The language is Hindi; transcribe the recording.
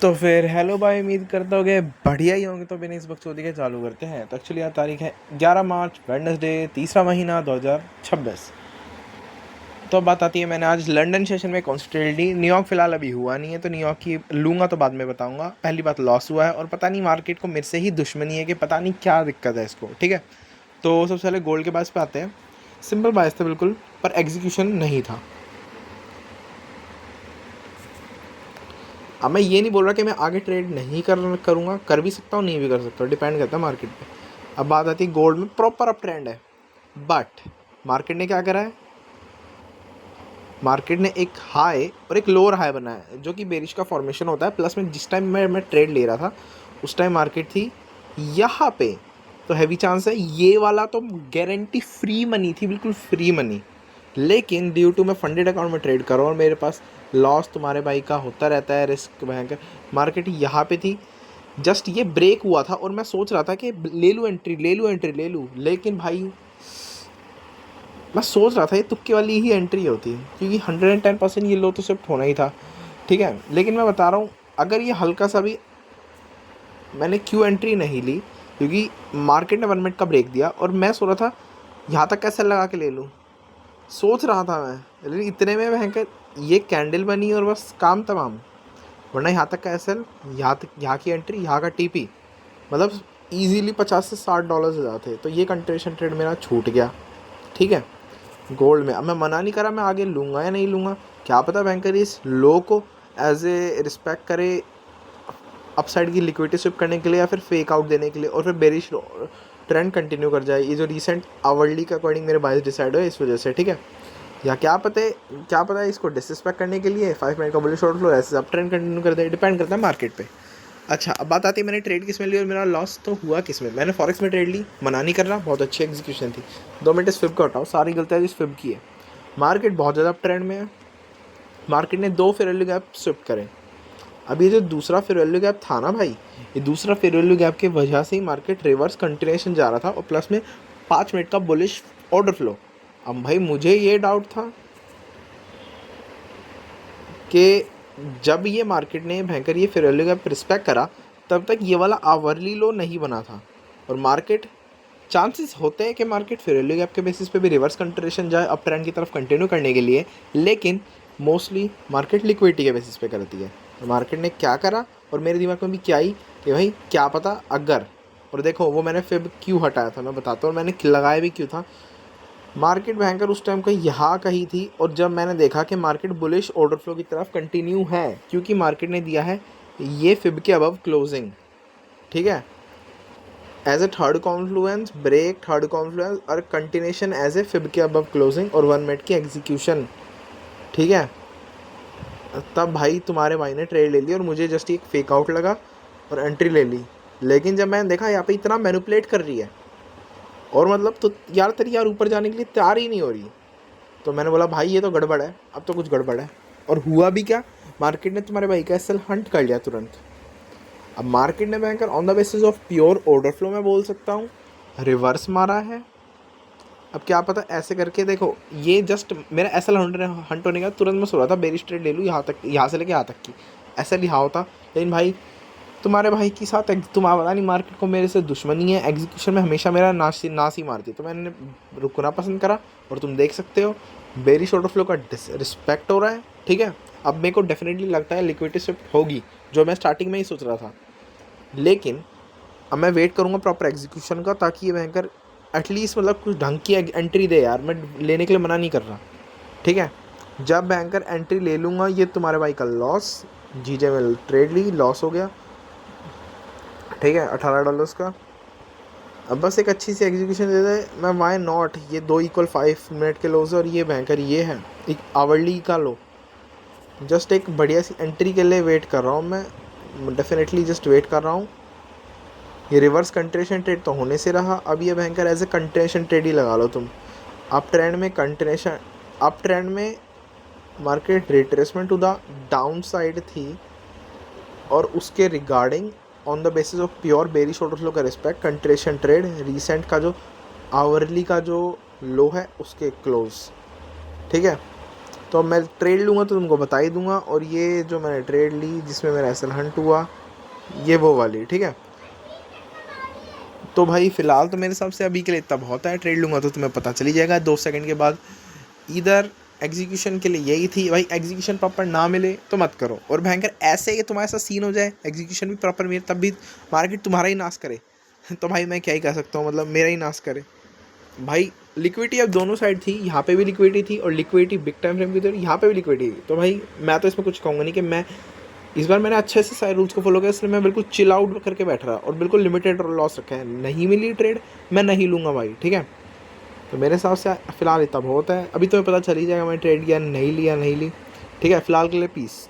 तो फिर हेलो भाई, उम्मीद करता होगे बढ़िया ही होंगे। तो बिना इस बकचोदी के चालू करते हैं। तो एक्चुअली आज तारीख है 11 मार्च, वेडनेसडे, तीसरा महीना 2026। तो अब बात आती है, मैंने आज लंदन सेशन में कॉन्सेंट्रेट ली। न्यूयॉर्क फिलहाल अभी हुआ नहीं है, तो न्यूयॉर्क की लूँगा तो बाद में बताऊंगा। पहली बात, लॉस हुआ है और पता नहीं मार्केट को मेरे से ही दुश्मनी है कि पता नहीं क्या दिक्कत है इसको। ठीक है, तो सबसे पहले गोल्ड के बायस पे आते हैं। सिंपल बायस था बिल्कुल, पर एग्जीक्यूशन नहीं था। अब मैं ये नहीं बोल रहा कि मैं आगे ट्रेड नहीं करूँगा, कर भी सकता हूँ, नहीं भी कर सकता, डिपेंड करता है मार्केट पे। अब बात आती है गोल्ड में, प्रॉपर अप ट्रेंड है, बट मार्केट ने क्या करा है, मार्केट ने एक हाई और एक लोअर हाई बनाया है, जो कि बेरिश का फॉर्मेशन होता है। प्लस में जिस टाइम मैं ट्रेड ले रहा था उस टाइम मार्केट थी यहाँ पे, तो हैवी चांस है ये वाला तो गारंटी फ्री मनी थी, बिल्कुल फ्री मनी। लेकिन ड्यू टू मैं फंडेड अकाउंट में ट्रेड कर रहा हूँ और मेरे पास लॉस तुम्हारे भाई का होता रहता है, रिस्क भयंकर। मार्केट यहाँ पे थी, जस्ट ये ब्रेक हुआ था और मैं सोच रहा था कि ले लूँ एंट्री, ले लूँ एंट्री, ले लूँ, लेकिन भाई मैं सोच रहा था ये तुक्के वाली ही एंट्री होती है, क्योंकि 110% ये लो तो शिफ्ट होना ही था। ठीक है, लेकिन मैं बता रहा हूँ, अगर ये हल्का सा भी, मैंने क्यों एंट्री नहीं ली, क्योंकि मार्केट ने 1 मिनट का ब्रेक दिया और मैं सोच रहा था यहाँ तक कैसे लगा के ले लूँ, सोच रहा था मैं। लेकिन इतने में भयंकर ये कैंडल बनी और बस काम तमाम। वरना यहाँ तक का एसएल, यहाँ तक, यहाँ की एंट्री, यहाँ का टीपी, मतलब इजीली $50 से $60 हो जाते। तो ये कंट्रेशन ट्रेड मेरा छूट गया। ठीक है, गोल्ड में अब मैं मना नहीं करा मैं आगे लूँगा या नहीं लूँगा, क्या पता बैंकर इस लो को एज ए रिस्पेक्ट करे अपसाइड की लिक्विडिटी स्विप करने के लिए, या फिर फेक आउट देने के लिए, और फिर बेरिश ट्रेंड कंटिन्यू कर जाए। ये जो रिसेंट आवरली के अकॉर्डिंग मेरे बायस डिसाइड हुए इस वजह से। ठीक है, या क्या पता है इसको डिसरिस्पेक्ट करने के लिए 5 मिनट का बुलिश शॉर्ट फ्लो ऐसे अब ट्रेंड कंटिन्यू कर दे, डिपेंड करता है मार्केट पे। अच्छा, अब बात आती है मैंने ट्रेड किस में ली और मेरा लॉस तो हुआ किस में। मैंने फॉरेक्स में ट्रेड ली, मना नहीं कर रहा, बहुत अच्छी एग्जीक्यूशन थी। 2 मिनट इस फिब को हटाओ, सारी गलतियाँ इस फिब की है। मार्केट बहुत ज़्यादा ट्रेंड में है, मार्केट ने 2 फेयर वैल्यू गैप स्विफ्ट करे। अब ये जो दूसरा फेयर वैल्यू गैप था ना भाई, ये दूसरा फेयर वैल्यू गैप की वजह से ही मार्केट रिवर्स कंटिन्यूएशन जा रहा था, और प्लस में 5 मिनट का बुलिश ऑर्डर फ्लो। अब भाई मुझे ये डाउट था कि जब ये मार्केट ने भयंकर ये फेयर वैल्यू गैप रिस्पेक्ट करा, तब तक ये वाला आवरली लो नहीं बना था। और मार्केट, चांसेस होते हैं कि मार्केट फेयर वैल्यू गैप के बेसिस पे भी रिवर्स कंट्रेशन जाए अप ट्रेंड की तरफ कंटिन्यू करने के लिए, लेकिन मोस्टली मार्केट लिक्विडिटी के बेसिस पे करती है। तो मार्केट ने क्या करा, और मेरे दिमाग में भी क्या आई कि भाई क्या पता अगर, और देखो वो मैंने फिर क्यों हटाया था मैं बताता हूँ, मैंने लगाया भी क्यों था। मार्केट भयंकर उस टाइम का यहाँ कहीं थी, और जब मैंने देखा कि मार्केट बुलिश ऑर्डर फ्लो की तरफ कंटिन्यू है, क्योंकि मार्केट ने दिया है ये फिब के अबव क्लोजिंग। ठीक है, as a third confluence break, third confluence और कंटिन्यूशन एज ए फिब के अबव क्लोजिंग और 1 मिनट की एग्जीक्यूशन। ठीक है, तब भाई तुम्हारे भाई ने ट्रेड ले ली और मुझे जस्ट एक फेक आउट लगा और एंट्री ले ली। लेकिन जब मैंने देखा यहाँ पे इतना मैनिपुलेट कर रही है, और मतलब तो यार तेरी यार ऊपर जाने के लिए तैयार ही नहीं हो रही, तो मैंने बोला भाई ये तो गड़बड़ है, अब तो कुछ गड़बड़ है। और हुआ भी क्या, मार्केट ने तुम्हारे भाई का एसएल हंट कर लिया तुरंत। अब मार्केट ने banker on the basis of pure order flow में बोल सकता हूँ रिवर्स मारा है। अब क्या पता ऐसे करके देखो, ये जस्ट मेरा एसएल हंट होने का तुरंत मैं सोच रहा था बेरिश ट्रेड ले लूँ यहाँ तक, यहाँ से लेके यहाँ तक की एसएल यहाँ होता। लेकिन भाई तुम्हारे भाई के साथ तुम्हारा पता नहीं मार्केट को मेरे से दुश्मनी है, एग्जीक्यूशन में हमेशा मेरा नाश ही मारती है, तो मैंने रुकना पसंद करा। और तुम देख सकते हो बेरिश ऑर्डर फ्लो का रिस्पेक्ट हो रहा है। ठीक है, अब मेरे को डेफिनेटली लगता है लिक्विडिटी शिफ्ट होगी, जो मैं स्टार्टिंग में ही सोच रहा था। लेकिन अब मैं वेट करूँगा प्रॉपर एग्जीक्यूशन का, ताकि ये बैंकर एटलीस्ट मतलब कुछ ढंग की एंट्री दे यार, मैं लेने के लिए मना नहीं कर रहा। ठीक है, जब बैंकर एंट्री ले लूँगा, ये तुम्हारे भाई का लॉस, जीजे में ट्रेड ली, लॉस हो गया। ठीक है, $18 का। अब बस एक अच्छी सी एग्जीक्यूशन दे दे, मैं वाई नॉट, ये 2 = 5 मिनट के लोज, और ये बैंकर ये है एक आवरली का लो। जस्ट एक बढ़िया सी एंट्री के लिए वेट कर रहा हूँ मैं, डेफिनेटली जस्ट वेट कर रहा हूँ। ये रिवर्स कंट्रेशन ट्रेड तो होने से रहा, अब ये भयंकर एज ए कंट्रेशन ट्रेड ही लगा लो तुम। अप ट्रेंड में कंट्रेशन, अप ट्रेंड में market retracement to the down side थी, और उसके regarding on the basis of pure bearish order flow का रिस्पेक्ट कंट्रेशन ट्रेड, रिसेंट का जो आवरली का जो लो है उसके क्लोज। ठीक है, तो अब मैं ट्रेड लूँगा तो तुमको बता ही दूंगा। और ये जो मैंने ट्रेड ली जिसमें मेरा एसएल हंट हुआ, ये वो वाली, ठीक है। तो भाई फ़िलहाल तो मेरे हिसाब से अभी के लिए इतना बहुत है। ट्रेड लूँगा तो तुम्हें पता चली जाएगा 2 सेकंड के बाद। इधर एग्जीक्यूशन के लिए यही थी भाई, एग्जीक्यूशन प्रॉपर ना मिले तो मत करो। और भयंकर ऐसे कि तुम्हारे साथ सीन हो जाए, एग्जीक्यूशन भी प्रॉपर मिले तब भी मार्केट तुम्हारा ही नाश करे तो भाई मैं क्या ही कह सकता हूँ, मतलब मेरा ही नाश करे भाई। लिक्विडिटी अब दोनों साइड थी, यहाँ पे भी लिक्विडिटी थी और लिक्विडिटी बिग टाइम फ्रेम की थी, यहाँ पे भी लिक्विडिटी थी। तो भाई मैं तो इसमें कुछ कहूँगा नहीं कि मैं इस बार मैंने अच्छे से सारे रूल्स को फॉलो किया, इसलिए मैं बिल्कुल चिल आउट करके बैठ रहा और बिल्कुल लिमिटेड लॉस रखा है। नहीं मिली ट्रेड मैं नहीं लूँगा भाई, ठीक है। तो मेरे हिसाब से फ़िलहाल इतना बहुत है। अभी तुम्हें पता चल ही जाएगा मैं ट्रेड किया नहीं लिया नहीं ली, ठीक है। फ़िलहाल के लिए पीस।